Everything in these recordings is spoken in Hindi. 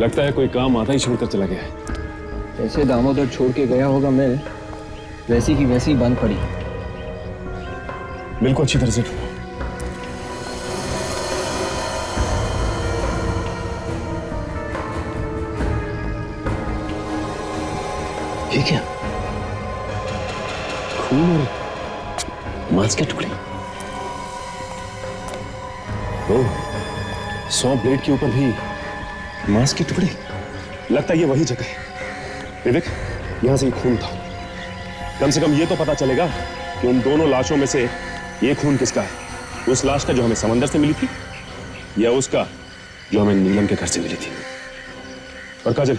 लगता है कोई काम आधा ही छोड़कर चला गया है। ऐसे दामोदर छोड़ के गया होगा मिल, वैसी की वैसी बंद पड़ी। बिल्कुल अच्छी तरह से ढूंढो। ये क्या? खून और मांस के टुकड़े। ओह, 100 ब्लेड के ऊपर भी मांस के टुकड़े। लगता है ये वही जगह है। विवेक, यहां से खून था। कम से कम ये तो पता चलेगा कि उन दोनों लाशों में से ये खून किसका है। उस लाश का जो हमें समंदर से मिली थी, या उसका जो हमें नीलम के घर से मिली थी। और काजल,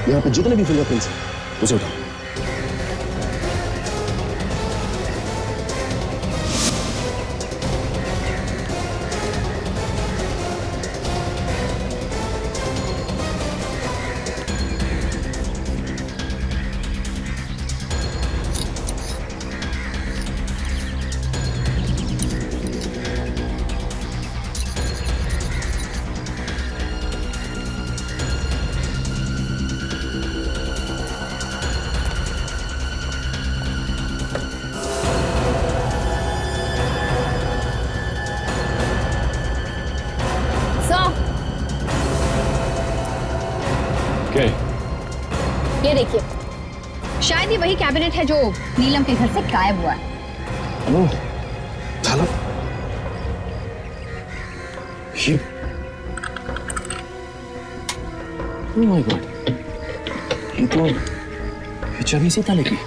यहां पे जितने भी फिंगरप्रिंट्स हैं उसे उठाओ। क्या है? ये देखिए, शायद ये वही कैबिनेट है जो नीलम के घर से गायब हुआ है। ओह, थाला। ये ओह माय गॉड, ये तो चाबी से ताले की।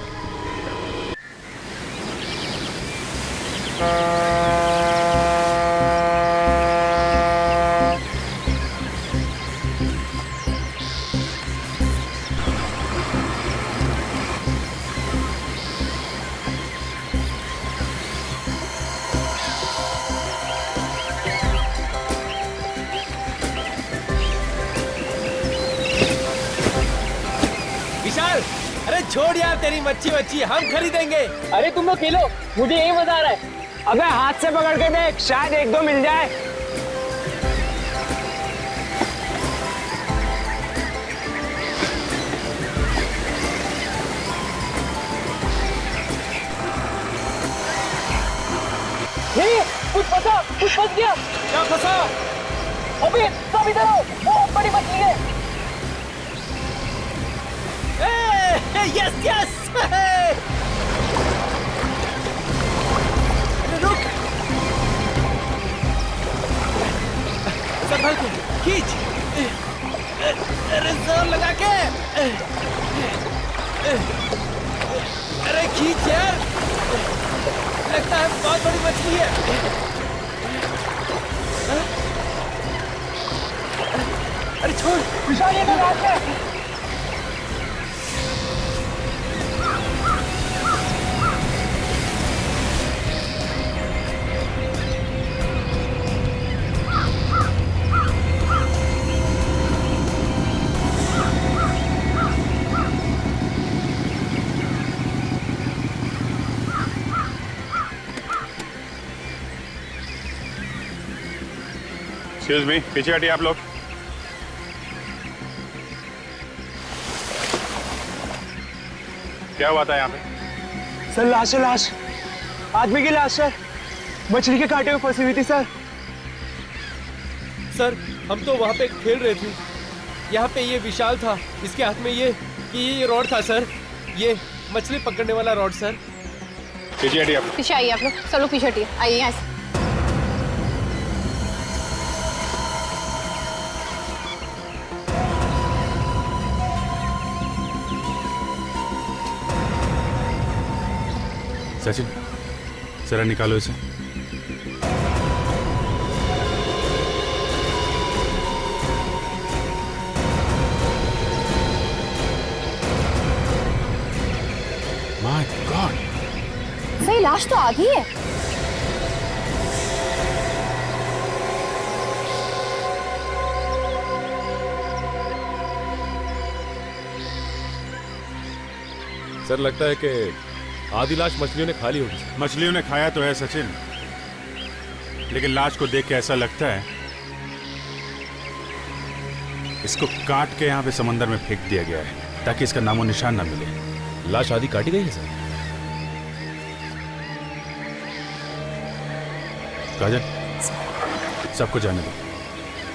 विशाल, अरे छोड़ यार तेरी मच्छी हम खरीदेंगे। अरे तुम लोग खेलो, मुझे यही मजा आ रहा है। अबे हाथ से पकड़ के देख, शायद एक दो मिल जाए। नहीं, कुछ फंस गया। क्या फंसा? अबे सब इधर आओ, बहुत बड़ी मछली है। Yes yes. रुक, संभल के खींच। अरे जोर लगा के। अरे खींच यार, लगता है बहुत बड़ी मछली है। अरे छोड़ विशाल, ये तो रात है। एक्सक्यूज मी, पीछे हटिए आप लोग। क्या हुआ था यहाँ पे? सर लाश है, लाश आदमी की लाश है, मछली के कांटे में फंसी हुई थी सर। सर, हम तो वहाँ पे खेल रहे थे। यहाँ पे ये विशाल था, इसके हाथ में ये रॉड था सर, ये मछली पकड़ने वाला रॉड सर। पीछे हटिए आप लोग। पीछे आइए आप लोग, सब लोग पीछे हटिए, आइए यहाँ से। सचिन, जरा निकालो इसे। माय गॉड, सही लाश तो आधी है। सर, लगता है कि आधी लाश मछलियों ने खा ली होगी। मछलियों ने खाया तो है सचिन, लेकिन लाश को देख के ऐसा लगता है इसको काट के यहाँ पे समंदर में फेंक दिया गया है ताकि इसका नामो निशान ना मिले। लाश आधी काटी गई है सर। काजल, सबको जाने दो।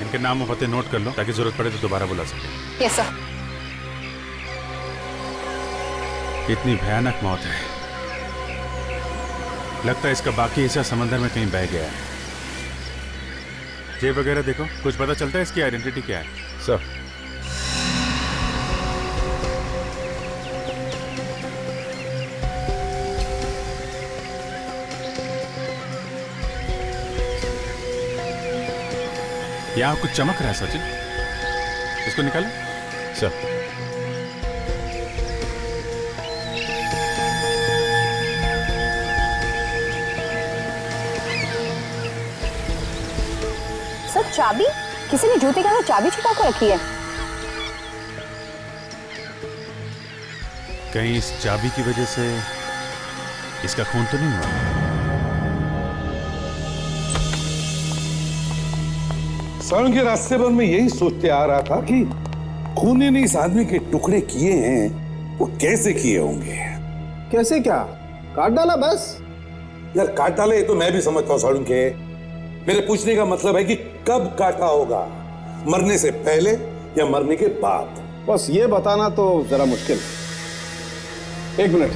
इनके नाम और पते नोट कर लो ताकि जरूरत पड़े तो दोबारा बुला सके। Yes sir. इतनी भयानक मौत है, लगता है इसका बाकी हिस्सा समंदर में कहीं बह गया है। जेब वगैरह देखो, कुछ पता चलता है इसकी आइडेंटिटी क्या है? सर यहाँ कुछ चमक रहा है सचिन, इसको निकालो। सर सर चाबी, किसी ने जूते के अंदर चाबी छुपा कर रखी है। कहीं इस चाबी की वजह से इसका खून तो नहीं हुआ? सड़क के रास्ते पर मैं यही सोचते आ रहा था कि खूनी ने इस आदमी के टुकड़े किए हैं, वो कैसे किए होंगे। कैसे क्या? काट डाला बस। यार काट डाले ये तो मैं भी समझता हूँ सड़क के। मेरे पूछने का मतलब है कि कब काटा होगा, मरने से पहले या मरने के बाद? बस ये बताना तो जरा मुश्किल। एक मिनट,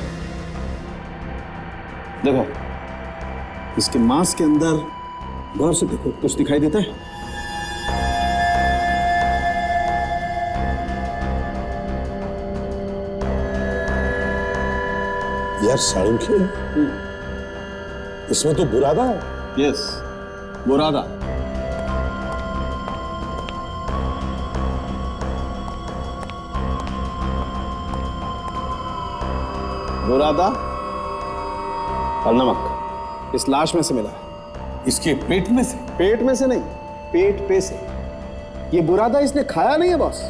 देखो इसके मांस के अंदर गौर से देखो, कुछ दिखाई देता है? यार साळुंखे, इसमें तो बुरादा है। यस, बुरादा। बुरादा और नमक इस लाश में से मिला है। इसके पेट में से? पेट में से नहीं, पेट पे से। ये बुरादा इसने खाया नहीं है बॉस।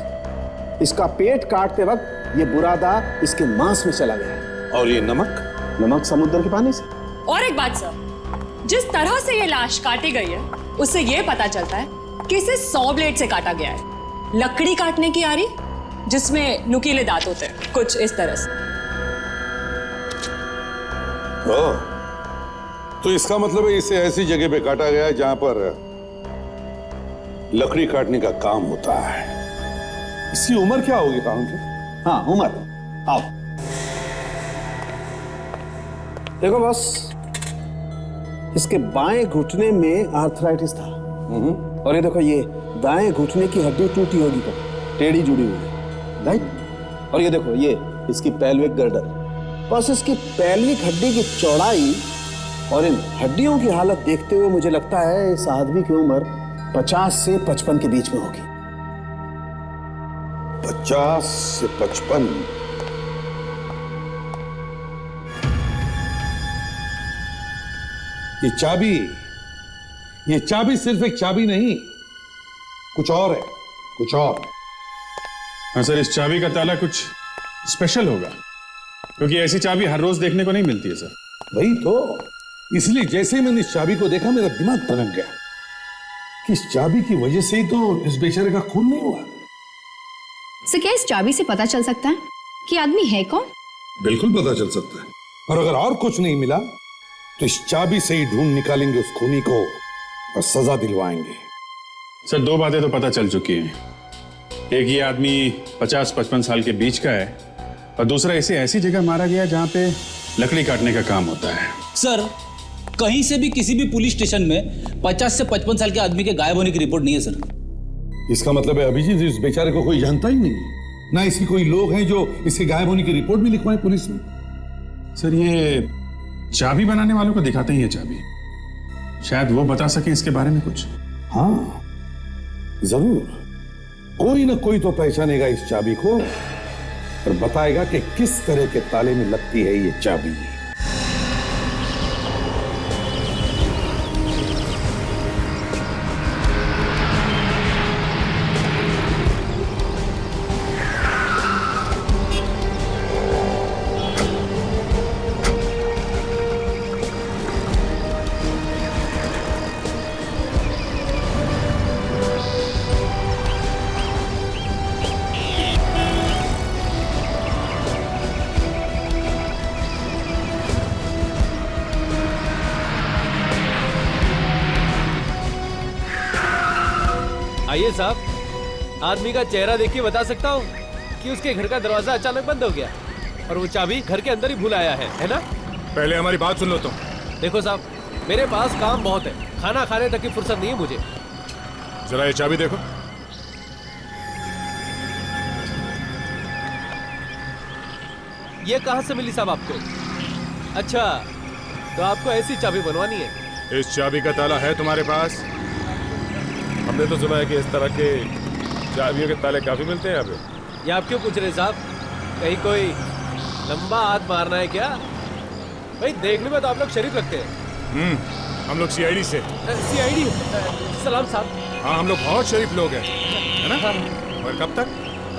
इसका पेट काटते वक्त ये बुरादा इसके मांस में चला गया है। और ये नमक? नमक समुद्र के पानी से। और एक बात सर, जिस तरह से ये लाश काटी गई है उससे ये पता चलता है कि इसे 100 ब्लेड से काटा गया है। लकड़ी काटने की आरी जिसमें नुकीले दांत होते हैं, कुछ इस तरह से। तो इसका मतलब है इसे ऐसी जगह पे काटा गया है जहां पर लकड़ी काटने का काम होता है। इसकी उम्र क्या होगी साळुंखे? हाँ, उम्र। आओ देखो बॉस, इसके बाएं घुटने में आर्थराइटिस था। और ये देखो, ये दाएं घुटने की हड्डी टूटी होगी, तो टेढ़ी जुड़ी हुई है, राइट? और ये देखो, ये इसकी पेल्विक गर्डर। बस इसकी पेल्विक हड्डी की चौड़ाई और इन हड्डियों की हालत देखते हुए मुझे लगता है इस आदमी की उम्र 50 से 55 के बीच में होगी। 50 से 55? ये चाबी सिर्फ एक चाबी नहीं, कुछ और है, कुछ और। हाँ सर, इस चाबी का ताला कुछ स्पेशल होगा, क्योंकि ऐसी चाबी हर रोज देखने को नहीं मिलती है सर। वही तो, इसलिए जैसे ही मैंने इस चाबी को देखा मेरा दिमाग तनक गया कि इस चाबी की वजह से ही तो इस बेचारे का खून नहीं हुआ। सर क्या इस चाबी से पता चल सकता है कि आदमी है कौन? बिल्कुल पता चल सकता है, और अगर और कुछ नहीं मिला तो इस चाबी से ही ढूंढ निकालेंगे उस खूनी को और सजा दिलवाएंगे। सर 2 बातें तो पता चल चुकी हैं। एक, ये आदमी 50-55 साल के बीच का है, और दूसरा, इसे ऐसी जगह मारा गया जहां पे लकड़ी काटने का काम होता है। सर कहीं से भी किसी भी पुलिस स्टेशन में 50 से 55 साल के आदमी के गायब होने की रिपोर्ट नहीं है सर। इसका मतलब है अभिजीत इस बेचारे को कोई जानता ही नहीं, ना इसके कोई लोग हैं जो इसके गायब होने की रिपोर्ट भी लिखवाएं पुलिस में। सर ये चाबी बनाने वालों को दिखाते ही है चाबी, शायद वो बता सके इसके बारे में कुछ। हाँ जरूर, कोई ना कोई तो पहचानेगा इस चाबी को और बताएगा कि किस तरह के ताले में लगती है ये चाबी। बताइए साहब, आदमी का चेहरा देख के बता सकता हूँ कि उसके घर का दरवाजा अचानक बंद हो गया और वो चाबी घर के अंदर ही भूल आया है ना? पहले हमारी बात सुन लो तुम। देखो साहब, मेरे पास काम बहुत है, खाना खाने तक की फुर्सत नहीं है मुझे। जरा ये चाबी देखो। ये कहाँ से मिली साहब आपको? अच्छा, तो आपको ऐसी चाबी बनवानी है? इस चाबी का ताला है तुम्हारे पास? हमने तो सुना है कि इस तरह के चाबियों के ताले काफी मिलते हैं यहाँ पे। ये आप क्यों पूछ रहे साहब? कहीं कोई लंबा हाथ मारना है क्या? भाई देखने में तो आप लोग शरीफ लगते हैं। हम लोग सीआईडी से। सीआईडी? सलाम साहब। हाँ, हम लोग बहुत शरीफ लोग हैं, है ना? और कब तक?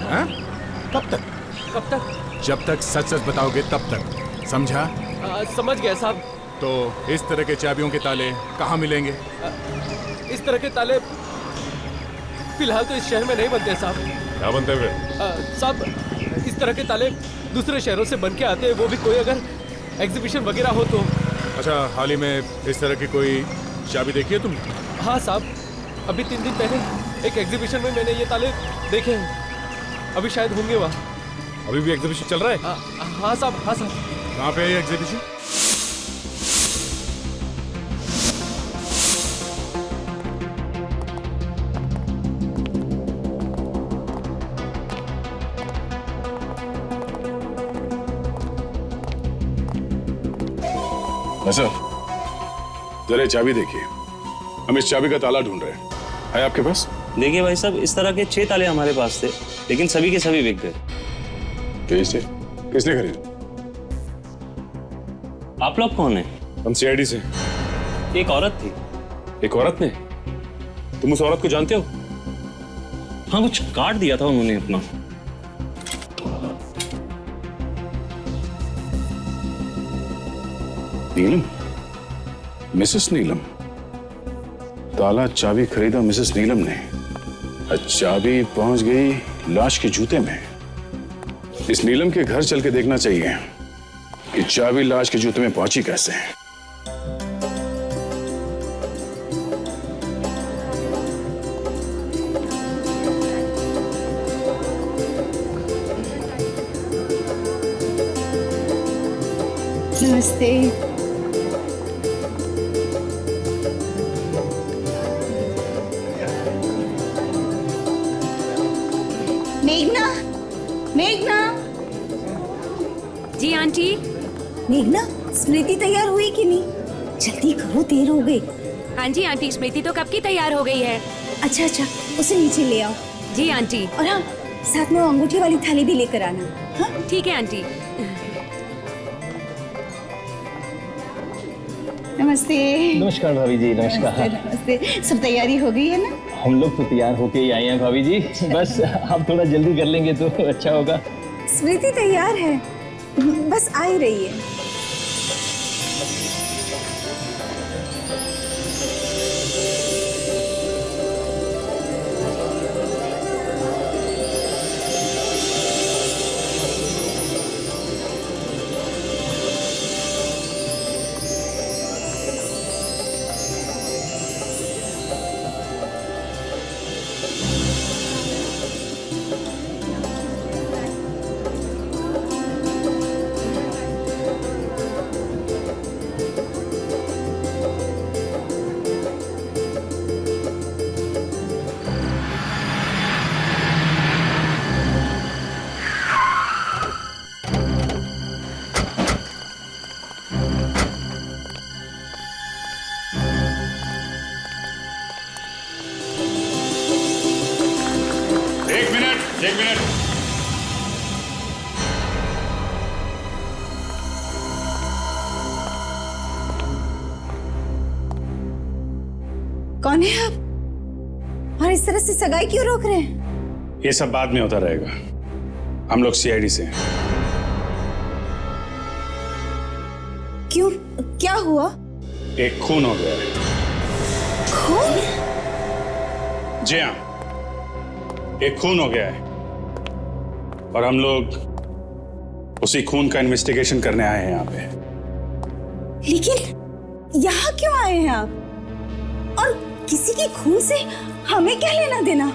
हाँ? कब तक? कब तक? जब तक सच सच बताओगे तब तक, समझा? समझ गया साहब। तो इस तरह के चाबियों के ताले कहाँ मिलेंगे? इस तरह के ताले फिलहाल तो इस शहर में नहीं बनते साहब। क्या बनते हुए? साहब, इस तरह के ताले दूसरे शहरों से बन के आते हैं, वो भी कोई अगर एग्जीबिशन वगैरह हो तो। अच्छा, हाल ही में इस तरह की कोई चाबी देखी है तुमने? हाँ साहब, अभी 3 दिन पहले एक एग्जीबिशन में मैंने ये ताले देखे हैं। अभी शायद होंगे वहाँ। अभी भी एग्जीबिशन चल रहा है? हाँ साहब, हाँ साहब। कहाँ पे है ये एग्जीबिशन? सर, जरा चाबी देखिए, हम इस चाबी का ताला ढूंढ रहे हैं। है आपके पास? देखिए भाई साहब, इस तरह के 6 ताले हमारे पास थे, लेकिन सभी के सभी बिक गए। किसने खरीदे? आप लोग कौन हैं? हम सीआईडी से। एक औरत थी। एक औरत ने? तुम उस औरत को जानते हो? हाँ, कुछ काट दिया था उन्होंने अपना। नीलम? मिसेस नीलम? ताला चाबी खरीदा मिसेस नीलम ने, चाबी पहुंच गई लाश के जूते में। इस नीलम के घर चल के देखना चाहिए कि चाबी लाश के जूते में पहुंची कैसे। नमस्ते। मेघना, मेघना। जी आंटी। मेघना, स्मृति तैयार हुई कि नहीं? जल्दी करो, देर हो गई। हाँ जी आंटी, स्मृति तो कब की तैयार हो गई है। अच्छा अच्छा, उसे नीचे ले आओ। जी आंटी। और हाँ, साथ में वो अंगूठी वाली थाली भी लेकर आना। हाँ ठीक है आंटी। नमस्ते। नमस्कार भाभी जी। नमस्कार। नमस्ते। सब तैयारी हो गई है ना? हम लोग तो तैयार होके ही आए हैं भाभी जी, बस आप थोड़ा जल्दी कर लेंगे तो अच्छा होगा। स्मृति तैयार है, बस आ ही रही है। एक मिनट। कौन है आप? और इस तरह से सगाई क्यों रोक रहे हैं? ये सब बाद में होता रहेगा। हम लोग सीआईडी से हैं। क्यों, क्या हुआ? एक खून हो गया है। खून? जी हाँ, एक खून हो गया है और हम लोग उसी खून का इन्वेस्टिगेशन करने आए हैं यहाँ पे। लेकिन यहाँ क्यों आए हैं आप? और किसी के खून से हमें क्या लेना देना?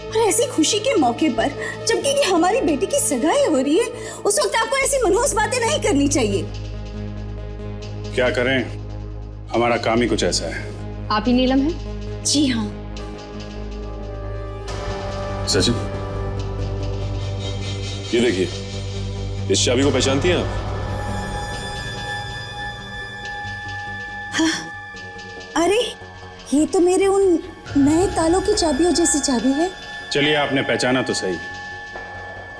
और ऐसी खुशी के मौके पर जबकि हमारी बेटी की सगाई हो रही है, उस वक्त आपको ऐसी मनहूस बातें नहीं करनी चाहिए। क्या करें, हमारा काम ही कुछ ऐसा है। आप ही नीलम है? जी हाँ। सचिन, ये देखिए, इस चाबी को पहचानती हैं आप? हाँ, अरे ये तो मेरे उन नए तालों की चाबियों जैसी चाबी है। चलिए, आपने पहचाना तो सही।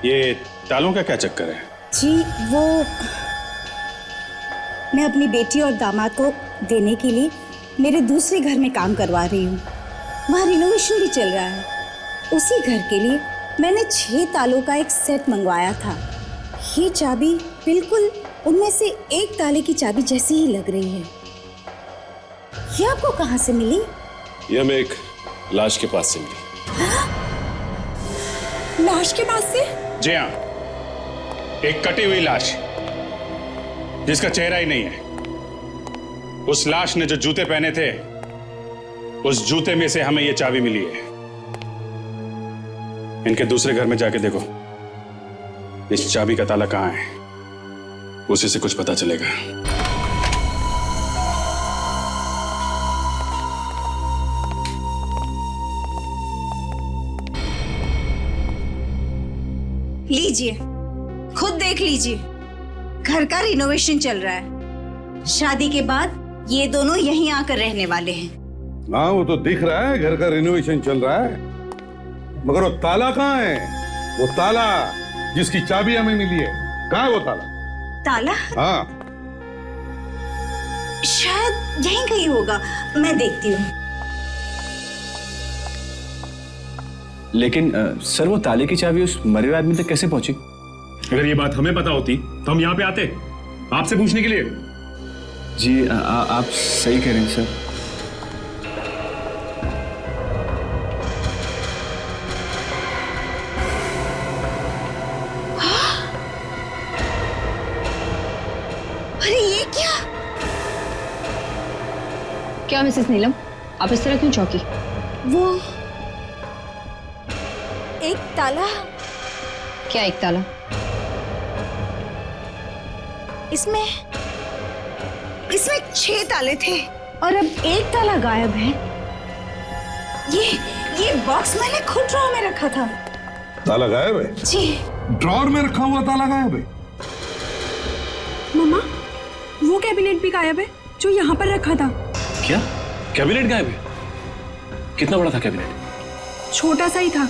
ये तालों का क्या चक्कर है? जी वो मैं अपनी बेटी और दामाद को देने के लिए मेरे दूसरे घर में काम करवा रही हूँ। वहाँ रिनोवेशन भी चल रहा है। उसी घर के लिए मैंने 6 तालों का एक सेट मंगवाया था। ये चाबी बिल्कुल उनमें से एक ताले की चाबी जैसी ही लग रही है। ये आपको कहाँ से मिली? ये हमें एक लाश के पास से मिली। लाश के पास से? जी हाँ, एक कटी हुई लाश जिसका चेहरा ही नहीं है। उस लाश ने जो जूते पहने थे, उस जूते में से हमें यह चाबी मिली है। इनके दूसरे घर में जाके देखो, इस चाबी का ताला कहां है, उसी से कुछ पता चलेगा। लीजिए, खुद देख लीजिए। घर का रिनोवेशन चल रहा है। शादी के बाद ये दोनों यहीं आकर रहने वाले हैं। हाँ, वो तो दिख रहा है, घर का रिनोवेशन चल रहा है, मगर वो ताला कहाँ है? वो ताला जिसकी चाबी हमें मिली है, कहाँ है वो ताला? ताला? हाँ, शायद यहीं कहीं होगा, मैं देखती हूँ। लेकिन सर, वो ताले की चाबी उस मरे हुए आदमी तक कैसे पहुंची? अगर ये बात हमें पता होती तो हम यहाँ पे आते आपसे पूछने के लिए। जी आप सही कह रहे हैं सर। अरे ये क्या? क्या मिसेस नीलम, आप इस तरह क्यों चौंकी? वो एक ताला। क्या एक ताला? इसमें 6 ताले थे और अब एक ताला गायब है। ये बॉक्स मैंने खुद ड्रॉर में रखा था। ताला गायब है? जी। ड्रॉर में रखा हुआ ताला गायब है? मम्मा, वो कैबिनेट भी गायब है जो यहाँ पर रखा था। क्या कैबिनेट गायब है? कितना बड़ा था कैबिनेट? छोटा सा ही था।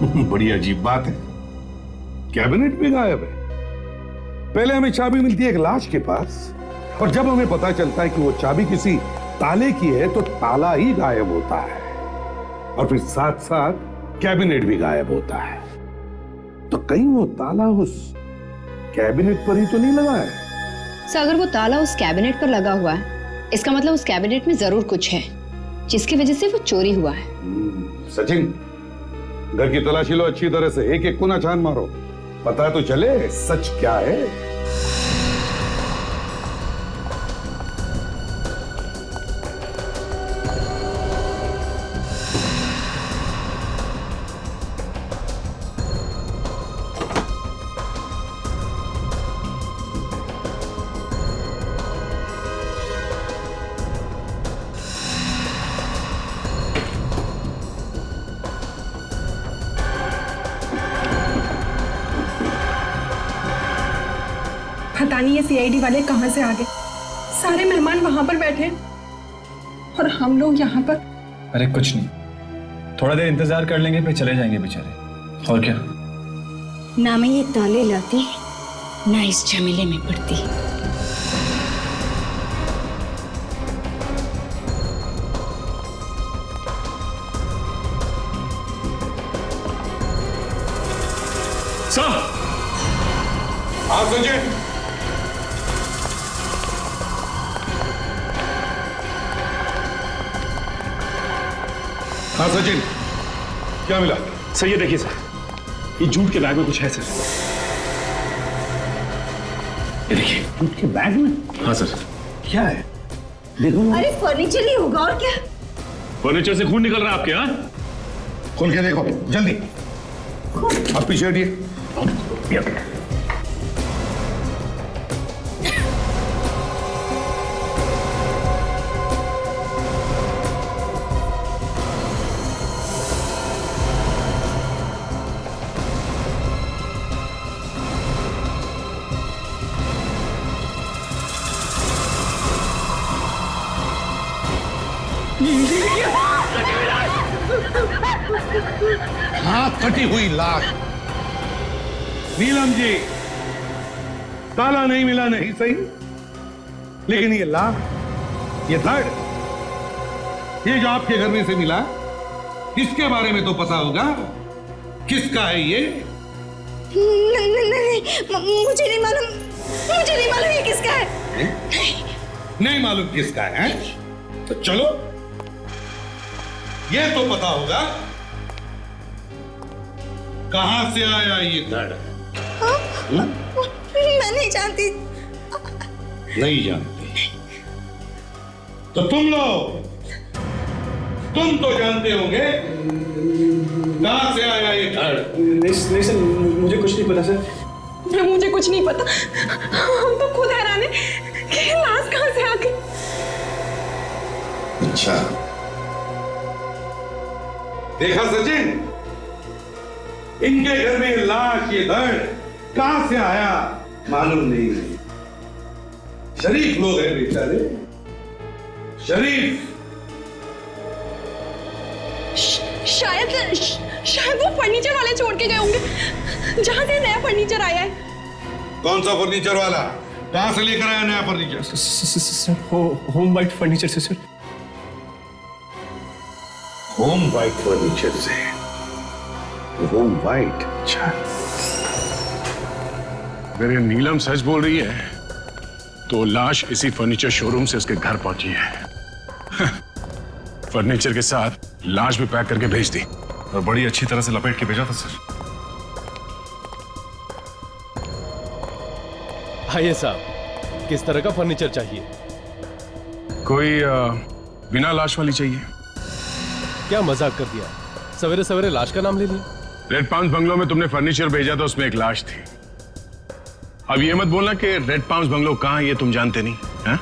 बड़ी अजीब बात है, कैबिनेट भी गायब है। पहले हमें चाबी मिलती है एक लाश के पास, और जब हमें पता चलता है कि वो चाबी किसी ताले की है तो ताला ही गायब होता है, और फिर साथ साथ कैबिनेट भी गायब होता है। तो कहीं वो ताला उस कैबिनेट पर ही तो नहीं लगा है? सर, अगर वो ताला उस कैबिनेट पर लगा हुआ है, इसका मतलब उस कैबिनेट में जरूर कुछ है जिसकी वजह से वो चोरी हुआ है। सचिन, घर की तलाशी लो अच्छी तरह से, एक एक कोना छान मारो, पता तो चले सच क्या है। पता नहीं ये सीआईडी वाले कहाँ से आ गए। सारे मेहमान वहां पर बैठे और हम लोग यहाँ पर। अरे कुछ नहीं, थोड़ा देर इंतजार कर लेंगे, फिर चले जाएंगे बेचारे। और क्या? ना मैं ये ताले लाती, ना इस झमेले में पड़ती। सर, हाँ संजय। हाँ सचिन, क्या मिला? सर ये देखिए सर, ये जूट के बैग में कुछ है सर। ये देखिए, जूट के बैग में? हाँ सर। क्या है? देखो अरे फर्नीचर ही होगा और क्या। फर्नीचर से खून निकल रहा है आपके? हाँ, खोल के देखो जल्दी। अब पीछे हटिए। हाँ, कटी हुई लाश। नीलम जी, ताला नहीं मिला नहीं सही, लेकिन ये लाश, ये धड़, ये जो आपके घर में से मिला, इसके बारे में तो पता होगा। किसका है ये? नहीं, मुझे नहीं मालूम, मुझे नहीं मालूम ये किसका है। नहीं मालूम किसका है? तो चलो, ये तो पता होगा कहां से आया ये धड़। मैं नहीं जानती। नहीं जानती तो तुम तो जानते होंगे कहां से आया ये धड़। नहीं सर, मुझे कुछ नहीं पता सर। मुझे कुछ नहीं पता। हम तो खुद हैरान है कि ये लाश कहां से आ गई। अच्छा, देखा सचिन, इनके घर में लाश, ये धड़ कहां से आया मालूम नहीं। शरीफ लोग हैं बेचारे, शरीफ। शायद वो फर्नीचर वाले छोड़ के गए होंगे, जहां से नया फर्नीचर आया है। कौन सा फर्नीचर वाला? कहां से लेकर आया नया फर्नीचर? होम वाइट फर्नीचर से सर। होम वाइट फर्नीचर से? Home white? अच्छा। अगर ये नीलम सच बोल रही है तो लाश इसी फर्नीचर शोरूम से उसके घर पहुंची है। फर्नीचर के साथ लाश भी पैक करके भेज दी और बड़ी अच्छी तरह से लपेट के भेजा था सर। आइए साहब, किस तरह का फर्नीचर चाहिए? कोई बिना लाश वाली चाहिए। क्या मजाक कर दिया, सवेरे सवेरे लाश का नाम ले लिया। रेड पाउंस बंगलो में तुमने फर्नीचर भेजा था, उसमें एक लाश थी। अब ये मत बोलना कि रेड पाउंस बंगलो कहाँ है ये तुम जानते नहीं है?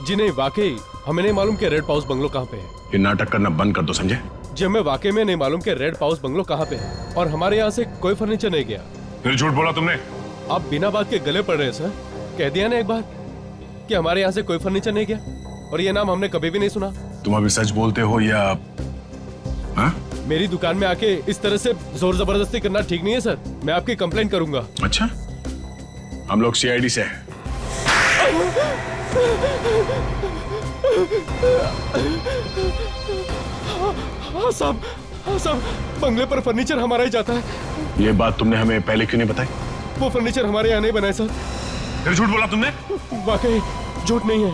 जी नहीं, वाकई हमें नहीं मालूम कि रेड पाउस बंगलो कहाँ पे है। ये नाटक करना बंद कर दो, समझे? जी हमें वाकई में नहीं मालूम कि रेड पाउस बंगलो कहाँ पे है, और हमारे यहाँ से कोई फर्नीचर नहीं गया। फिर झूठ बोला तुमने। आप बिना बात के गले पड़ रहे हैं सर। कह दिया ना एक बार कि हमारे यहाँ से कोई फर्नीचर नहीं गया, और ये नाम हमने कभी भी नहीं सुना। तुम अभी सच बोलते हो या हाँ? मेरी दुकान में आके इस तरह से जोर जबरदस्ती करना ठीक नहीं है सर। मैं आपकी कंप्लेन करूंगा। अच्छा, हम लोग सीआईडी से हैं। हाँ साहब, बंगले पर फर्नीचर हमारा ही जाता है। ये बात तुमने हमें पहले क्यों नहीं बताई? वो फर्नीचर हमारे यहाँ नहीं बना है सर। फिर झूठ बोला तुमने। वाकई झूठ नहीं है,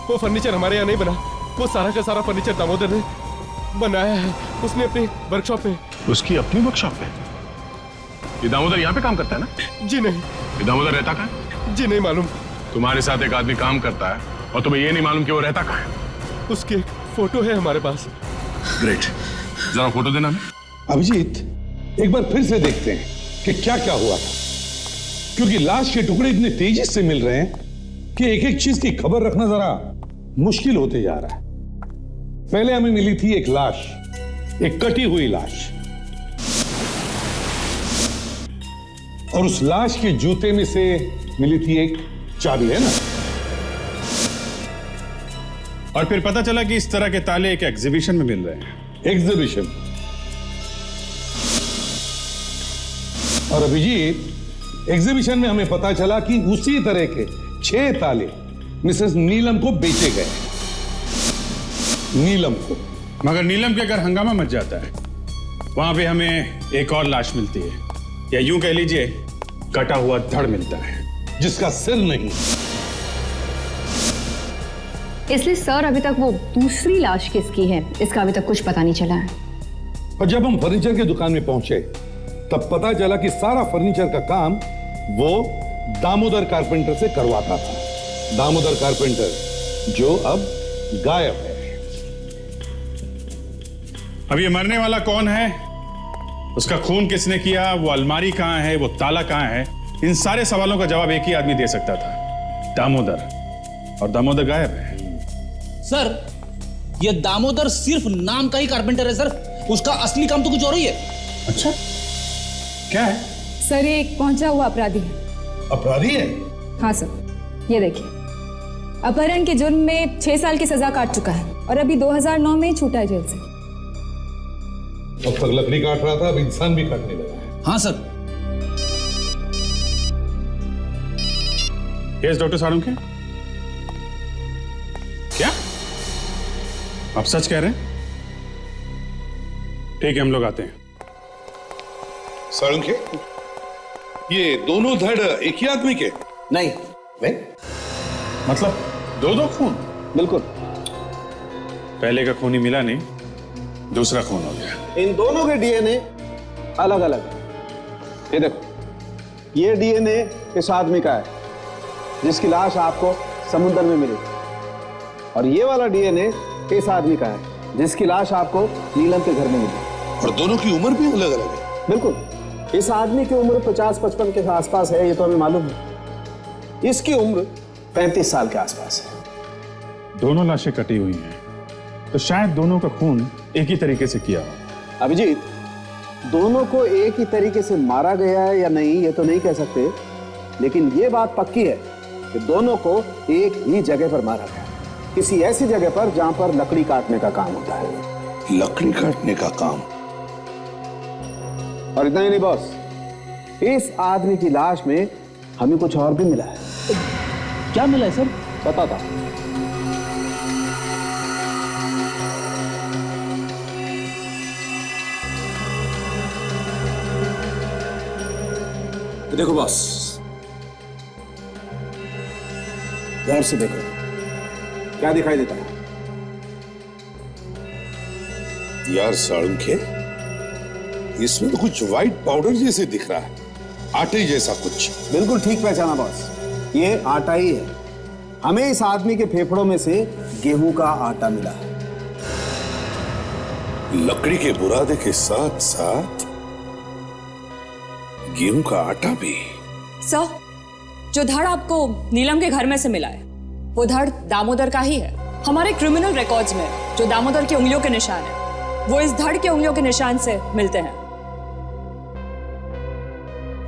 वो फर्नीचर हमारे यहाँ नहीं बना। वो सारा का सारा फर्नीचर दामोदर ने बनाया है, उसने अपनी वर्कशॉप पे। उसकी अपनी वर्कशॉप पे? ये दामोदर यहाँ पे काम करता है ना? जी नहीं। ये दामोदर रहता कहाँ है? जी नहीं मालूम। तुम्हारे साथ एक आदमी काम करता है और तुम्हें ये नहीं मालूम कि वो रहता कहाँ है? उसकी एक फोटो है हमारे पास। ग्रेट, जरा फोटो देना हमें। अभिजीत, एक बार फिर से देखते हैं कि क्या क्या हुआ था, क्योंकि लाश के टुकड़े इतने तेजी से मिल रहे हैं कि एक एक चीज की खबर रखना जरा मुश्किल होते जा रहा है। पहले हमें मिली थी एक लाश, एक कटी हुई लाश, और उस लाश के जूते में से मिली थी एक चाबी, है ना? और फिर पता चला कि इस तरह के ताले एक एग्जीबिशन में मिल रहे हैं। एग्जीबिशन? और अभिजीत, एग्जीबिशन में हमें पता चला कि उसी तरह के 6 ताले मिसेस नीलम को बेचे गए। नीलम को? मगर नीलम के घर हंगामा मच जाता है, वहां पे हमें एक और लाश मिलती है, या यूं कह लीजिए कटा हुआ धड़ मिलता है, जिसका सिर नहीं। इसलिए सर अभी तक वो दूसरी लाश किसकी है इसका अभी तक कुछ पता नहीं चला है। और जब हम फर्नीचर की दुकान में पहुंचे तब पता चला कि सारा फर्नीचर का काम वो दामोदर कारपेंटर से करवाता था। दामोदर कारपेंटर जो अब गायब है। अब ये मरने वाला कौन है, उसका खून किसने किया, वो अलमारी कहां है, वो ताला कहां है, इन सारे सवालों का जवाब एक ही आदमी दे सकता था, दामोदर। और दामोदर गायब है। सर, ये दामोदर सिर्फ नाम का ही कारपेंटर है सर, उसका असली काम तो कुछ और ही है। अच्छा, क्या है? सर, ये एक पहुंचा हुआ अपराधी है। अपराधी है? हाँ सर, ये देखिए, अपहरण के जुर्म में 6 साल की सजा काट चुका है और अभी 2009 में ही छूटा है जेल से। अब तक लकड़ी काट रहा था, अब इंसान भी काटने लगा है। हाँ सर। यस डॉक्टर साळुंखे, क्या आप सच कह रहे हैं? ठीक है, हम लोग आते हैं। साळुंखे, ये दोनों धड़ एक ही आदमी के? नहीं। मतलब दो खून? बिल्कुल। पहले का खून ही मिला नहीं, दूसरा खून हो गया। इन दोनों के डीएनए अलग अलग है। ये देखो, ये डीएनए इस आदमी का है जिसकी लाश आपको समुद्र में मिली, और ये वाला डीएनए इस आदमी का है जिसकी लाश आपको नीलम के घर में मिली। और दोनों की उम्र भी अलग अलग है। बिल्कुल। इस आदमी की उम्र 50-55 के आसपास है, ये तो हमें मालूम है। इसकी उम्र 35 साल के आसपास है। दोनों लाशें कटी हुई हैं, तो शायद दोनों का खून एक ही तरीके से किया हो। अभिजीत, दोनों को एक ही तरीके से मारा गया है या नहीं ये तो नहीं कह सकते, लेकिन ये बात पक्की है कि दोनों को एक ही जगह पर मारा गया, किसी ऐसी जगह पर जहां पर लकड़ी काटने का काम होता है। लकड़ी काटने का काम? और इतना ही नहीं बॉस, इस आदमी की लाश में हमें कुछ और भी मिला है। क्या मिला है सर? बताता। देखो बॉस, गौर से देखो, क्या दिखाई देता है? यार साळुंखे, इसमें तो कुछ व्हाइट पाउडर जैसे दिख रहा है, आटे जैसा कुछ। बिल्कुल ठीक पहचाना बॉस, ये आटा ही है। हमें इस आदमी के फेफड़ों में से गेहूं का आटा मिला है। लकड़ी के बुरादे के साथ साथ गेहूं का आटा भी। सर, जो धड़ आपको नीलम के घर में से मिला है वो धड़ दामोदर का ही है। हमारे क्रिमिनल रिकॉर्ड्स में जो दामोदर की उंगलियों के निशान है वो इस धड़ के उंगलियों के निशान से मिलते हैं।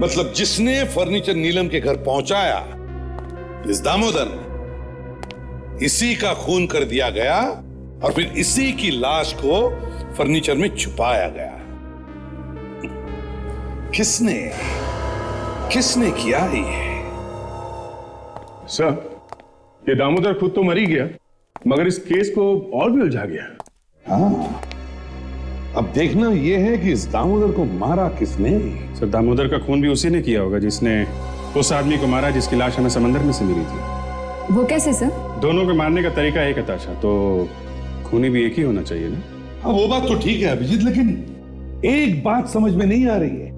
मतलब जिसने फर्नीचर नीलम के घर पहुंचाया, इस दामोदर ने, इसी का खून कर दिया गया और फिर इसी की लाश को फर्नीचर में छुपाया गया। किसने किया ये? सर, ये दामोदर खुद तो मर ही गया, मगर इस केस को और भी उलझा गया। हाँ, अब देखना यह है कि इस दामोदर को मारा किसने। सर, दामोदर का खून भी उसी ने किया होगा जिसने उस आदमी को मारा जिसकी लाश हमें समंदर में से मिली थी। वो कैसे सर? दोनों के मारने का तरीका एक है ताशा, तो खूनी भी एक ही होना चाहिए ना। हाँ, वो बात तो ठीक है अभिजीत, लेकिन एक बात समझ में नहीं आ रही है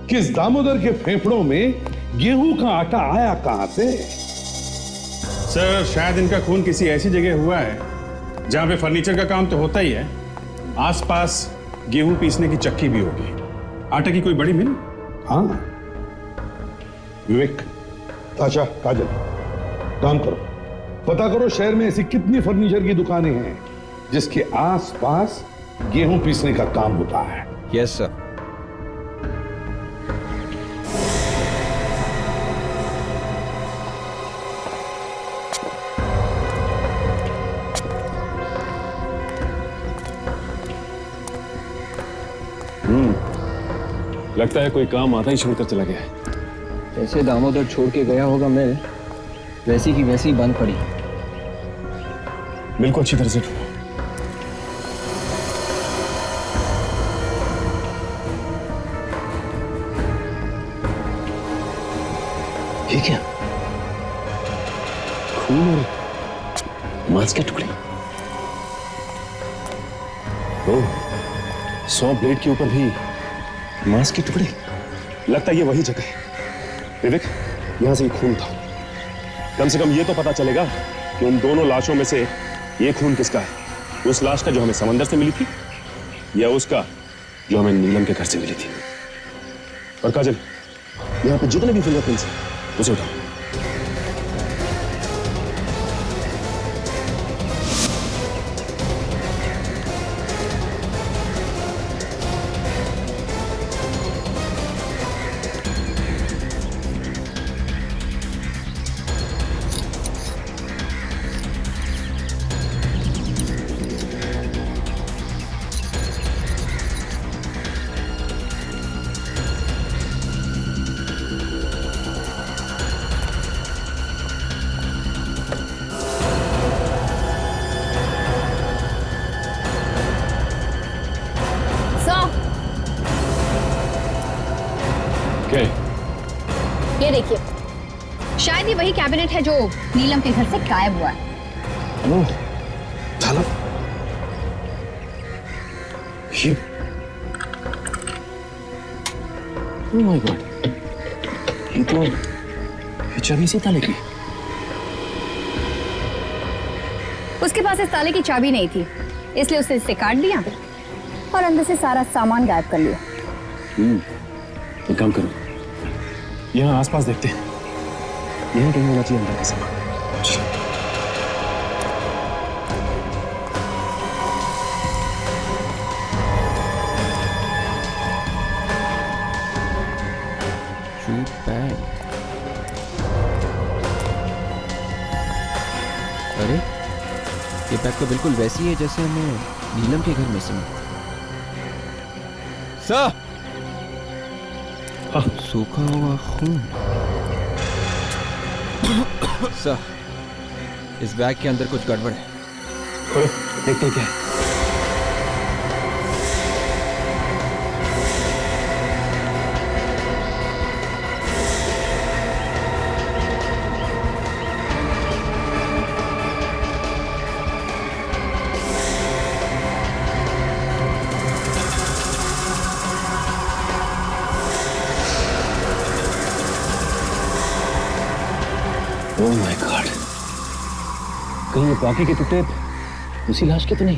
कि इस दामोदर के फेफड़ों में गेहूं का आटा आया कहां से? सर, शायद इनका खून किसी ऐसी जगह हुआ है जहां पे फर्नीचर का काम तो होता ही है, आसपास गेहूं पीसने की चक्की भी होगी, आटे की कोई बड़ी मिल। हाँ विवेक, ताशा, काजल, काम करो, पता करो शहर में ऐसी कितनी फर्नीचर की दुकानें हैं जिसके आसपास गेहूं पीसने का काम होता है। Yes sir. लगता है कोई काम आता ही छोड़कर चला गया है। जैसे दामोदर छोड़ के गया होगा मिल, वैसी की वैसी बंद पड़ी। बिल्कुल अच्छी तरह से ढूंढो। ये क्या? खून और मांस के टुकड़े। ओह, 100 ब्लेड के ऊपर भी मांस के टुकड़े। लगता है ये वही जगह है। विवेक, यहां से ये खून था। कम से कम ये तो पता चलेगा कि उन दोनों लाशों में से ये खून किसका है, उस लाश का जो हमें समंदर से मिली थी या उसका जो हमें नीलम के घर से मिली थी। और काजल, यहाँ पे जितने भी फिंगरप्रिंट्स हैं उसे उठाओ। ये देखिए, शायद ये वही कैबिनेट है जो नीलम के घर से गायब हुआ है। ओह, थाला। ये ओह माय गॉड, ये चाबी इसी ताले की। उसके पास इस ताले की चाबी नहीं थी, इसलिए उसने इसे काट दिया और अंदर से सारा सामान गायब कर लिया। एक काम करो, यहाँ आसपास देखते हैं, यहीं कहीं होना चाहिए अंदर का सामान। अरे ये बैग तो बिल्कुल वैसी है जैसे हमें नीलम के घर में से मिला। सर, सूखा हुआ खून। सर, इस बैग के अंदर कुछ गड़बड़ है। खोलो, देखते हैं क्या है। ओह माय गॉड, कहीं ये बाकी के टुकड़े उसी लाश के तो नहीं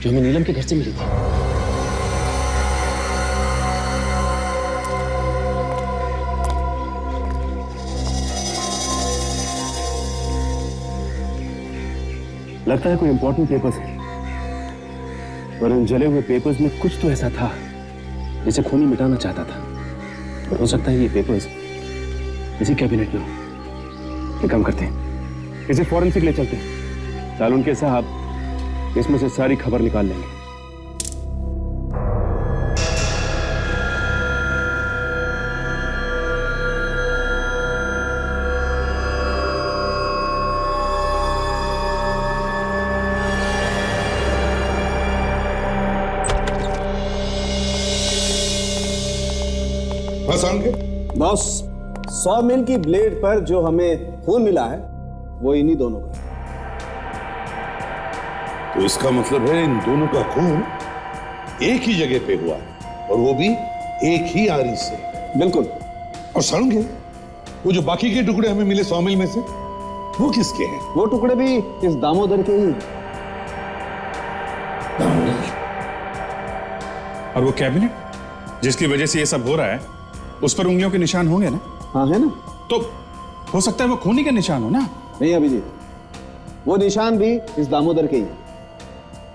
जो हमें नीलम के घर से मिली थी? लगता है कोई इंपॉर्टेंट पेपर्स है, और इन जले हुए पेपर्स में कुछ तो ऐसा था जिसे खूनी मिटाना चाहता था। और हो सकता है ये पेपर्स इसी कैबिनेट में हो। एक काम करते हैं, इसे फॉरेंसिक ले चलते हैं। सालुनके साहब इसमें से सारी खबर निकाल लेंगे। बॉस, 100 मील की ब्लेड पर जो हमें खून मिला है वो इन्हीं दोनों का। तो इसका मतलब है इन दोनों का खून एक ही जगह पे हुआ, और वो भी एक ही आरी से। बिल्कुल। और समझे, वो जो बाकी के टुकड़े हमें मिले 100 मील में से, वो किसके हैं? वो टुकड़े भी इस दामोदर के ही। और वो कैबिनेट जिसकी वजह से ये सब हो रहा है, उस पर उंगलियों के निशान होंगे ना? हाँ है ना। तो हो सकता है वो खूनी के निशान हो ना? नहीं अभिजीत, वो निशान भी इस दामोदर के ही।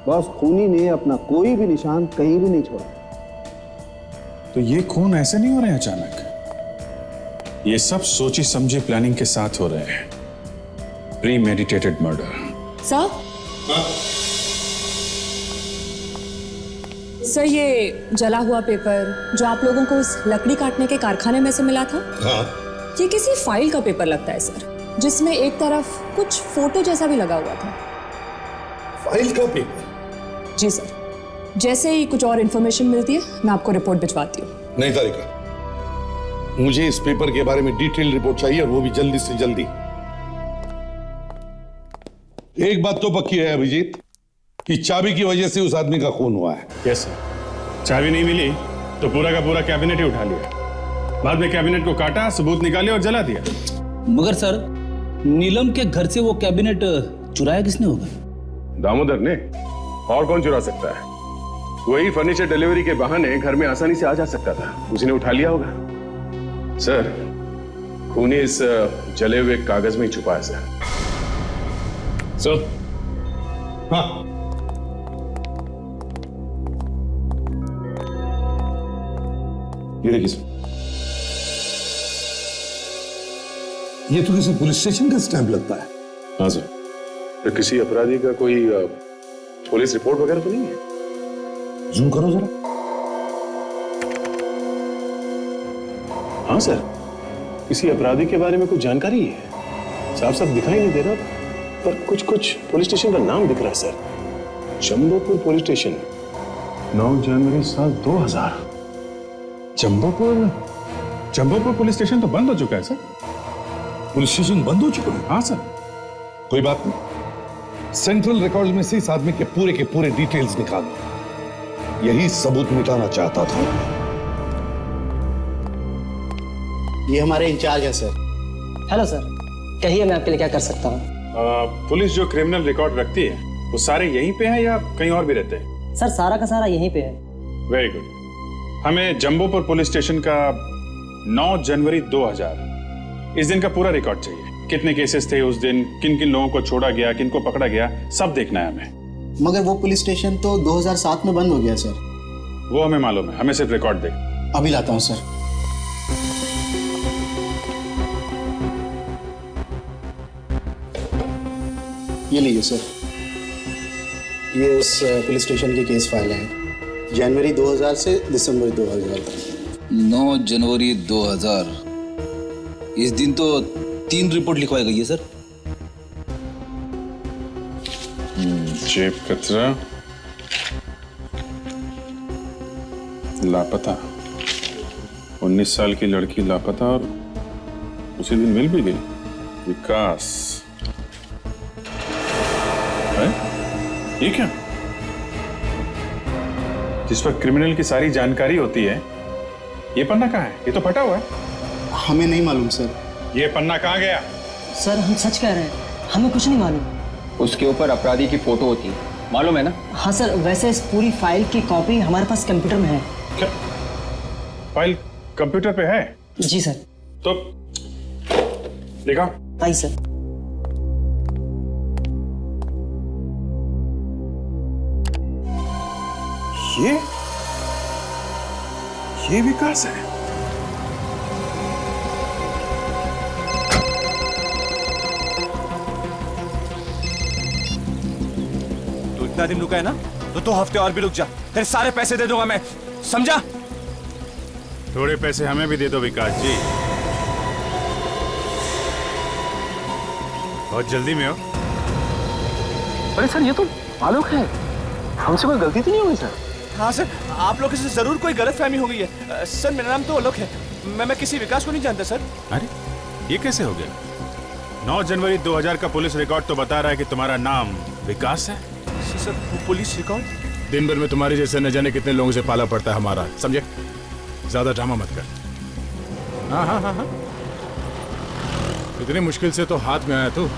बस खूनी ने अपना कोई भी निशान कहीं भी नहीं छोड़ा। तो ये खून ऐसे नहीं हो रहे हैं अचानक, ये सब सोची समझी प्लानिंग के साथ हो रहे हैं। प्रीमेडिटेटेड मर्डर। सर, सर ये जला हुआ पेपर जो आप लोगों को उस लकड़ी काटने के कारखाने में से मिला था, ये किसी फाइल का पेपर लगता है सर, जिसमें एक तरफ कुछ फोटो जैसा भी लगा हुआ था। फाइल का पेपर? जी सर, जैसे ही कुछ और इंफॉर्मेशन मिलती है मैं आपको रिपोर्ट भिजवाती हूँ। नहीं तारिका, मुझे इस पेपर के बारे में डिटेल रिपोर्ट चाहिए, और वो भी जल्दी से जल्दी। एक बात तो पक्की है अभिजीत, कि चाबी की वजह से उस आदमी का खून हुआ है। यस सर, चाबी नहीं मिली तो पूरा का पूरा कैबिनेट ही उठा लिया, बाद में कैबिनेट को काटा, सबूत निकाले और जला दिया। मगर सर, नीलम के घर से वो कैबिनेट चुराया किसने होगा? दामोदर ने। और कौन चुरा सकता है? वही फर्नीचर डिलीवरी के बहाने घर में आसानी से आ जा सकता था, उसी ने उठा लिया होगा। सर, खूनी इस जले हुए कागज में ही छुपा है सर। सर, हाँ, ये देखिए सर। ये तो किसी पुलिस स्टेशन का स्टैंप लगता है। हाँ सर। तो किसी अपराधी का कोई पुलिस रिपोर्ट वगैरह तो नहीं है? जूम करो जरा। हाँ सर, किसी अपराधी के बारे में कुछ जानकारी है? साफ साफ दिखाई नहीं दे रहा, पर कुछ कुछ पुलिस स्टेशन का नाम दिख रहा है सर। जंबोपुर पुलिस स्टेशन, 9 जनवरी साल 2000। जंबोपुर पुलिस स्टेशन तो बंद हो चुका है सर। पुलिस स्टेशन बंद हो चुका है? हाँ सर। कोई बात नहीं, सेंट्रल रिकॉर्ड में से इस आदमी के पूरे डिटेल्स निकालो। यही सबूत मिटाना चाहता था। ये हमारे इंचार्ज है सर। हेलो सर, कहिए मैं आपके लिए क्या कर सकता हूँ? पुलिस जो क्रिमिनल रिकॉर्ड रखती है वो सारे यहीं पे हैं या कहीं और भी रहते हैं? सर सारा का सारा यहीं पे है। Very good. हमें जंबोपुर पुलिस स्टेशन का 9 जनवरी 2000 इस दिन का पूरा रिकॉर्ड चाहिए। कितने केसेस थे उस दिन, किन किन लोगों को छोड़ा गया, किन को पकड़ा गया, सब देखना है हमें। मगर वो पुलिस स्टेशन तो 2007 में बंद हो गया सर। वो हमें मालूम है, हमें सिर्फ रिकॉर्ड दे। अभी लाता हूँ सर। ये लीजिए सर, ये उस पुलिस स्टेशन की केस फाइल है, जनवरी 2000 से दिसंबर 2000 तक। 9 जनवरी 2000। इस दिन तो 3 रिपोर्ट लिखवाई गई है सर। जेब कतरा, लापता, 19 साल की लड़की लापता और उसी दिन मिल भी गई। विकास है? ये क्या? जिस पर क्रिमिनल की सारी जानकारी होती है, ये पन्ना कहाँ है? ये तो फटा हुआ है। हमें नहीं मालूम सर। ये पन्ना कहाँ गया? सर हम सच कह रहे हैं, हमें कुछ नहीं मालूम। उसके ऊपर अपराधी की फोटो होती है, मालूम है ना? हाँ सर, वैसे इस पूरी फाइल की कॉपी हमारे पास कंप्यूटर में है। क्या? फाइल कंप्यूटर पे है? जी सर। तो देखा? आई सर। ये विकास है। तू इतना दिन रुका है ना, तो 2 हफ्ते और भी रुक जा, तेरे सारे पैसे दे दूंगा मैं, समझा? थोड़े पैसे हमें भी दे दो विकास जी, बहुत जल्दी में हो। अरे सर, ये तो आलोक है, हमसे कोई गलती तो नहीं हुई सर? हाँ सर, आप लोगों से जरूर कोई गलतफहमी हो गई है। सर मेरा नाम तो आलोक है, मैं किसी विकास को नहीं जानता सर। अरे ये कैसे हो गया? 9 जनवरी 2000 का पुलिस रिकॉर्ड तो बता रहा है कि तुम्हारा नाम विकास है। Sir police record? दिन भर में तुम्हारे जैसे न जाने कितने लोगों से पाला पड़ता है हमारा, समझे? ज्यादा ड्रामा मत कर। हाँ, इतनी मुश्किल से तो हाथ में आया तू,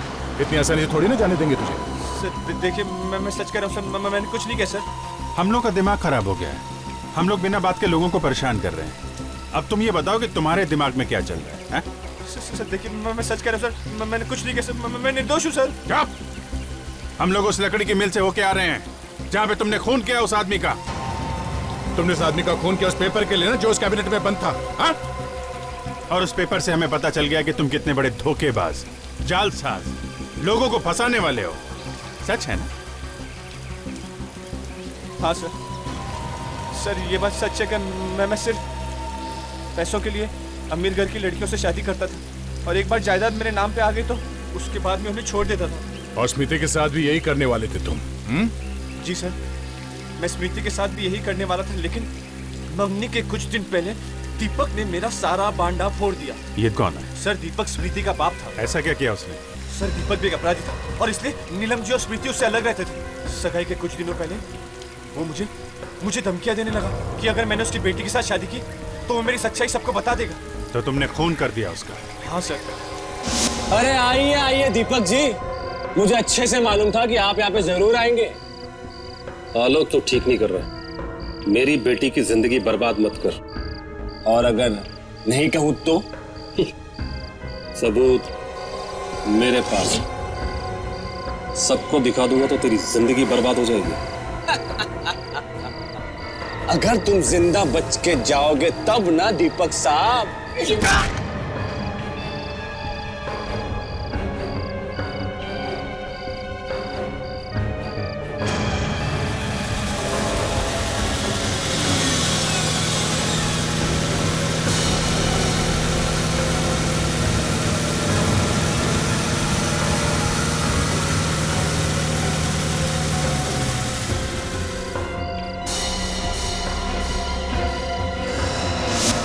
इतनी आसानी से थोड़ी ना जाने देंगे तुझे। सर देखिए, मैं सच कह रहा हूँ सर, मैंने कुछ नहीं किया सर। हम लोग का दिमाग खराब हो गया है, हम लोग बिना बात के लोगों को परेशान कर रहे हैं। अब तुम ये बताओ कि तुम्हारे दिमाग में क्या चल रहा है? सर देखिए, मैं सच कह रहा हूँ सर, मैंने कुछ नहीं किया सर, मैं निर्दोष हूँ सर। क्या? हम लोग उस लकड़ी की मिल से होके आ रहे हैं जहाँ पे तुमने खून किया उस आदमी का। तुमने उस आदमी का खून किया उस पेपर के लिए ना, जो उस कैबिनेट में बंद था। हा? और उस पेपर से हमें पता चल गया कि तुम कितने बड़े धोखेबाज, जालसाज, लोगों को फंसाने वाले हो। सच है ना? हाँ सर, ये बात सच है कि मैं सिर्फ पैसों के लिए अमीर घर की लड़कियों से शादी करता था, और एक बार जायदाद मेरे नाम पे आ गई तो उसके बाद में उन्हें छोड़ देता था। और स्मृति के साथ भी यही करने वाले थे तुम? जी सर, मैं स्मृति के साथ भी यही करने वाला था, लेकिन मंगनी के कुछ दिन पहले दीपक ने मेरा सारा बांडा फोड़ दिया। ये कौन है? सर दीपक स्मृति का बाप था। ऐसा क्या किया उसने? सर दीपक भी एक अपराधी था, और इसलिए नीलम जी और स्मृति उससे अलग रहते थे। सगाई के कुछ दिनों पहले वो मुझे धमकियां देने लगा कि अगर मैंने उसकी बेटी के साथ शादी की तो वो मेरी सच्चाई सबको बता देगा। तो तुमने खून कर दिया उसका? हाँ सर। अरे आइए आइए दीपक जी, मुझे अच्छे से मालूम था कि आप यहाँ पे जरूर आएंगे। आलोक तो ठीक नहीं कर रहा। मेरी बेटी की जिंदगी बर्बाद मत कर। और अगर नहीं कहूं तो? सबूत मेरे पास है। सबको दिखा दूंगा तो तेरी जिंदगी बर्बाद हो जाएगी। अगर तुम जिंदा बच के जाओगे तब ना दीपक साहब।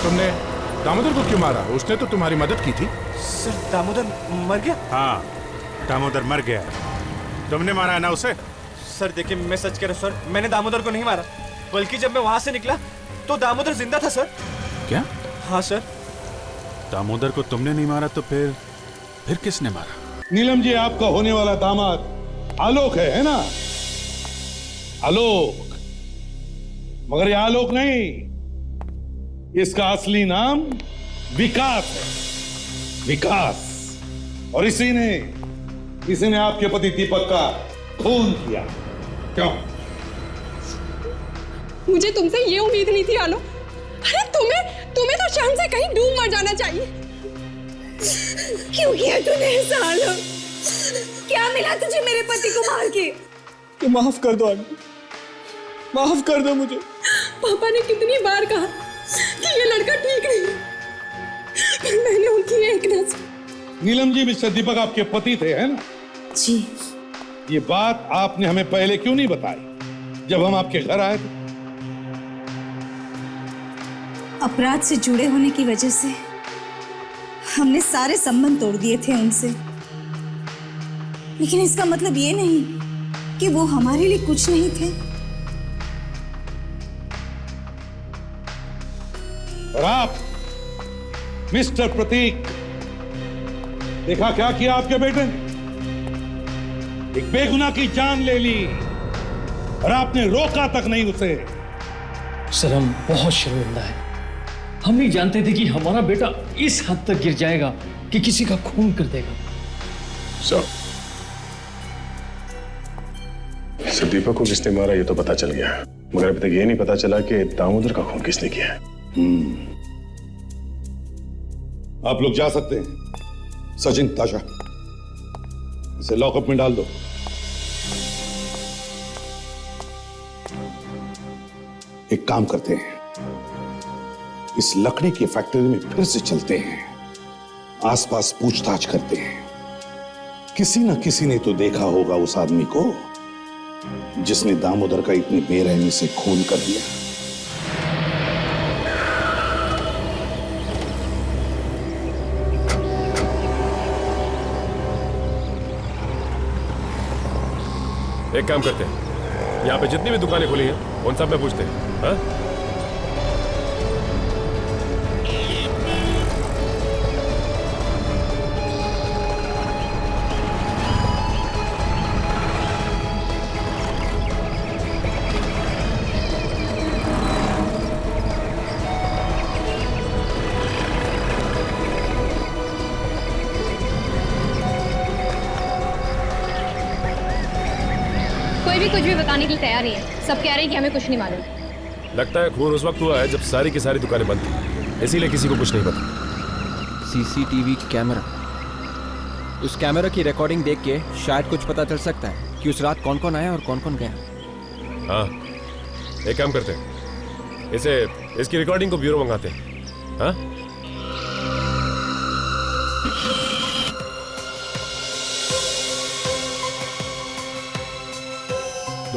तुमने दामोदर को क्यों मारा? उसने तो तुम्हारी मदद की थी। सर दामोदर मर गया? हाँ, दामोदर मर गया। तुमने मारा है ना उसे? सर देखिए, मैं सच कह रहा हूँ सर, मैंने दामोदर को नहीं मारा, बल्कि जब मैं वहां से निकला तो दामोदर जिंदा था सर। क्या? हाँ सर। दामोदर को तुमने नहीं मारा तो फिर किसने मारा? नीलम जी, आपका होने वाला दामाद आलोक है ना? आलोक। मगर ये आलोक नहीं, इसका असली नाम विकास है। विकास। और इसी ने आपके पति दीपक का खून किया। क्यों? मुझे तुमसे ये उम्मीद नहीं थी आलोक। अरे तुम्हें तो शर्म से कहीं डूब मर जाना चाहिए। क्यों किया तूने ऐसा आलोक? क्या मिला तुझे मेरे पति को मार के? तो माफ कर दो आंटी, माफ कर दो मुझे। पापा ने कितनी बार कहा कि ये लड़का ठीक नहीं, पर मैंने उनकी एक न सुनी। नीलम जी, मिस्टर दीपक आपके पति थे, है ना? जी। ये बात आपने हमें पहले क्यों नहीं बताई जब हम आपके घर आए थे? अपराध से जुड़े होने की वजह से हमने सारे संबंध तोड़ दिए थे उनसे, लेकिन इसका मतलब ये नहीं कि वो हमारे लिए कुछ नहीं थे। और आप मिस्टर प्रतीक, देखा क्या किया आपके बेटे ने? एक बेगुनाह की जान ले ली और आपने रोका तक नहीं उसे। सर, हम बहुत शर्मिंदा हैं। हम नहीं जानते थे कि हमारा बेटा इस हद तक गिर जाएगा कि किसी का खून कर देगा। सर, दीपक को किसने मारा ये तो पता चल गया, मगर अभी तक ये नहीं पता चला कि दामोदर का खून किसने किया है। आप लोग जा सकते हैं। सचिन, ताशा, इसे लॉकअप में डाल दो। एक काम करते हैं, इस लकड़ी की फैक्ट्री में फिर से चलते हैं, आसपास पूछताछ करते हैं। किसी न किसी ने तो देखा होगा उस आदमी को जिसने दामोदर का इतनी बेरहमी से खून कर दिया। एक काम करते हैं, यहाँ पे जितनी भी दुकानें खुली हैं उन सब में पूछते हैं। हाँ? कोई भी कुछ भी बताने के लिए तैयार नहीं है। सब कह रहे हैं कि हमें कुछ नहीं मालूम। लगता है खून उस वक्त हुआ है जब सारी की सारी दुकानें बंद थी, इसीलिए किसी को कुछ नहीं पता। सीसीटीवी कैमरा, उस कैमरा की रिकॉर्डिंग देख के शायद कुछ पता चल सकता है कि उस रात कौन कौन आया और कौन कौन गया। हाँ, एक काम करते हैं, इसकी रिकॉर्डिंग को ब्यूरो मंगाते हैं। हाँ?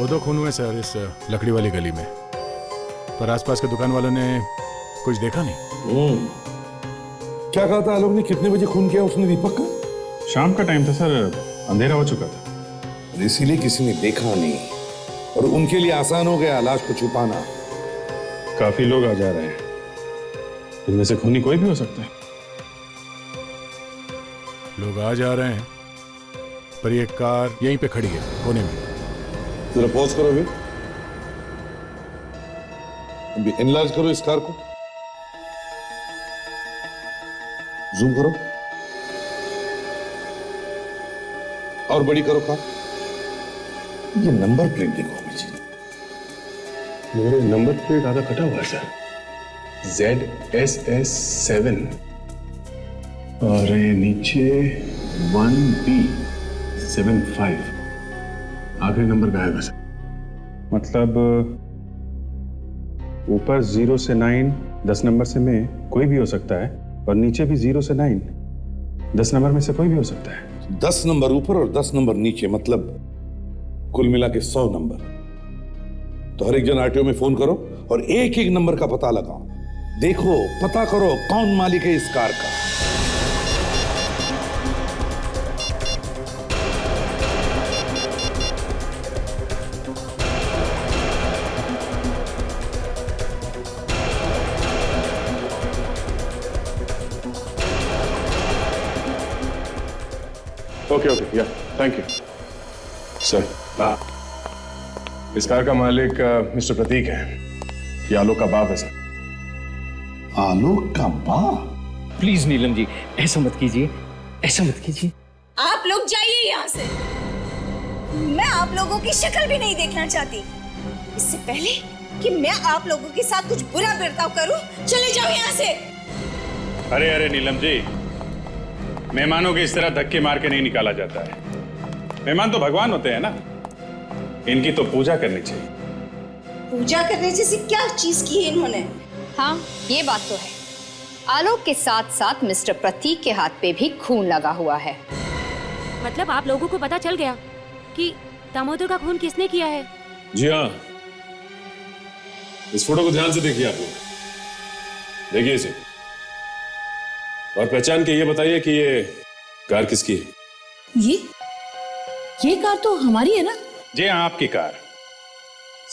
दो खून हुए सर इस लकड़ी वाली गली में, पर आसपास के दुकान वालों ने कुछ देखा नहीं। क्या कहा था आलोक ने? कितने बजे खून किया उसने दीपक का? शाम का टाइम था सर, अंधेरा हो चुका था। इसीलिए किसी ने देखा नहीं और उनके लिए आसान हो गया लाश को छुपाना। काफी लोग आ जा रहे हैं, इनमें से खूनी कोई भी हो सकता है। लोग आ जा रहे हैं, पर ये कार यहीं पे खड़ी है कोने में। जरा पॉज करो अभी एनलार्ज करो इस कार को, जूम करो और बड़ी करो कार। ये नंबर प्लेट देखो अमित जी। मेरे नंबर प्लेट आधा कटा हुआ है सर, ZSS7 और ये नीचे 1B75, आखिरी नंबर गायब है सर। मतलब ऊपर 0 से 9 10 नंबर से में कोई भी हो सकता है, और नीचे भी 0 से 9 10 नंबर में से कोई भी हो सकता है। 10 नंबर ऊपर और 10 नंबर नीचे, मतलब कुल मिला के 100 नंबर। तो हर एक जन आरटीओ में फोन करो और एक एक नंबर का पता लगाओ। देखो, पता करो कौन मालिक है इस कार का। ओके या थैंक यू सर। इस कार का मालिक मिस्टर प्रतीक है, ये आलोक का बाप है सर। आलोक का बाप? प्लीज नीलम जी, ऐसा मत कीजिए, ऐसा मत कीजिए। आप लोग जाइए यहाँ से। मैं आप लोगों की शक्ल भी नहीं देखना चाहती। इससे पहले कि मैं आप लोगों के साथ कुछ बुरा बर्ताव करूं, चले जाओ यहाँ से। अरे अरे नीलम जी, मेहमानों के इस तरह धक्के मार के नहीं निकाला जाता है। मेहमान तो भगवान होते हैं ना, इनकी तो पूजा करनी चाहिए। पूजा करने जैसी क्या चीज की है इन्होंने? हाँ, ये बात तो है। आलोक के साथ साथ मिस्टर प्रतीक के हाथ पे भी खून लगा हुआ है। मतलब आप लोगों को पता चल गया कि दामोदर का खून किसने किया है? जी हाँ, इस फोटो को ध्यान से देखिए आप लोग, देखिए इसे और पहचान के ये बताइए कि ये कार किसकी है। ये कार तो हमारी है ना? जी हाँ, आपकी कार।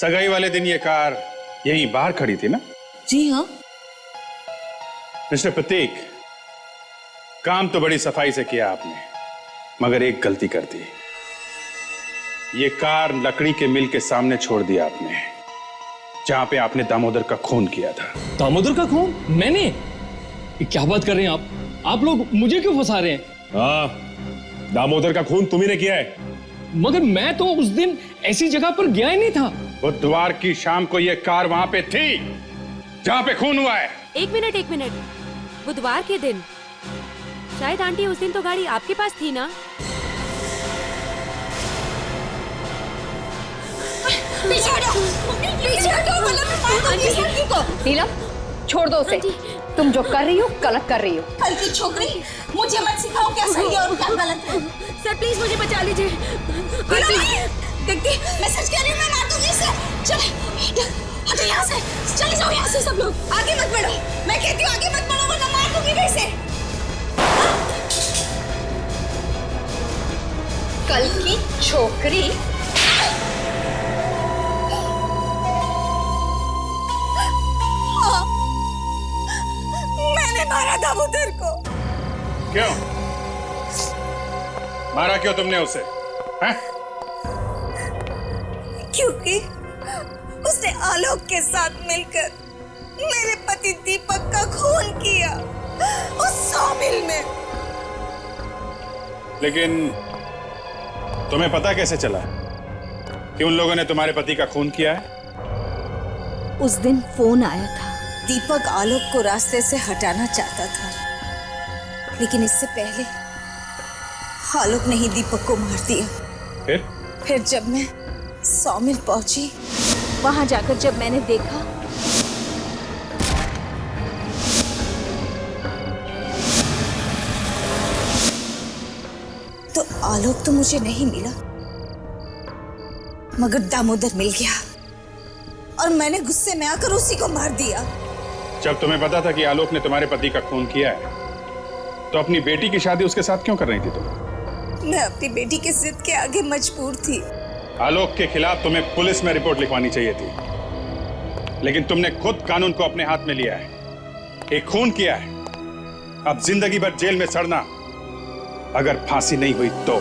सगाई वाले दिन ये कार यहीं बाहर खड़ी थी ना? जी हाँ। मिस्टर प्रतीक, काम तो बड़ी सफाई से किया आपने, मगर एक गलती कर दी। ये कार लकड़ी के मिल के सामने छोड़ दिया आपने, जहां पे आपने दामोदर का खून किया था। दामोदर का खून? मैंने? क्या बात कर रहे हैं आप लोग मुझे क्यों फंसा रहे हैं? हाँ, दामोदर का खून तुम्ही ने किया है। मगर मैं तो उस दिन ऐसी जगह पर गया ही नहीं था। बुधवार की शाम को ये कार वहां पे थी जहां पे खून हुआ है। एक मिनट, बुधवार के दिन? शायद आंटी उस दिन तो गाड़ी आपके पास थी ना? नीलम, छोड़ दो उसे। तुम जो कर रही हो गलत कर रही हो। कल की छोकरी, मुझे मत सिखाओ क्या सही है और क्या गलत है। सर प्लीज मुझे बचा लीजिए। देखती, मैं सच कह रही हूँ, मैं मार दूंगी इसे। चलो हटो यहाँ से, चले जाओ यहाँ से सब लोग। आगे मत बढ़ो, मैं कहती हूँ आगे मत बढ़ो वरना मार दूंगी मैं इसे। कल की छोकरी। हाँ, मैंने मारा दामोदर को। क्यों मारा? क्यों तुमने उसे? हैं? क्योंकि उसने आलोक के साथ मिलकर मेरे पति दीपक का खून किया उस सौमिल में। लेकिन तुम्हें पता कैसे चला कि उन लोगों ने तुम्हारे पति का खून किया है? उस दिन फोन आया था। दीपक आलोक को रास्ते से हटाना चाहता था, लेकिन इससे पहले आलोक ने ही दीपक को मार दिया। फिर जब मैं सौमिल पहुंची, वहां जाकर जब मैंने देखा तो आलोक तो मुझे नहीं मिला, मगर दामोदर मिल गया और मैंने गुस्से में आकर उसी को मार दिया। जब तुम्हें पता था कि आलोक ने तुम्हारे पति का खून किया है, तो अपनी बेटी की शादी उसके साथ क्यों कर रही थी तुम? मैं अपनी बेटी की जिद के आगे मजबूर थी। आलोक के खिलाफ तुम्हें पुलिस में रिपोर्ट लिखवानी चाहिए थी, लेकिन तुमने खुद कानून को अपने हाथ में लिया है। एक खून किया है, अब जिंदगी भर जेल में सड़ना अगर फांसी नहीं हुई तो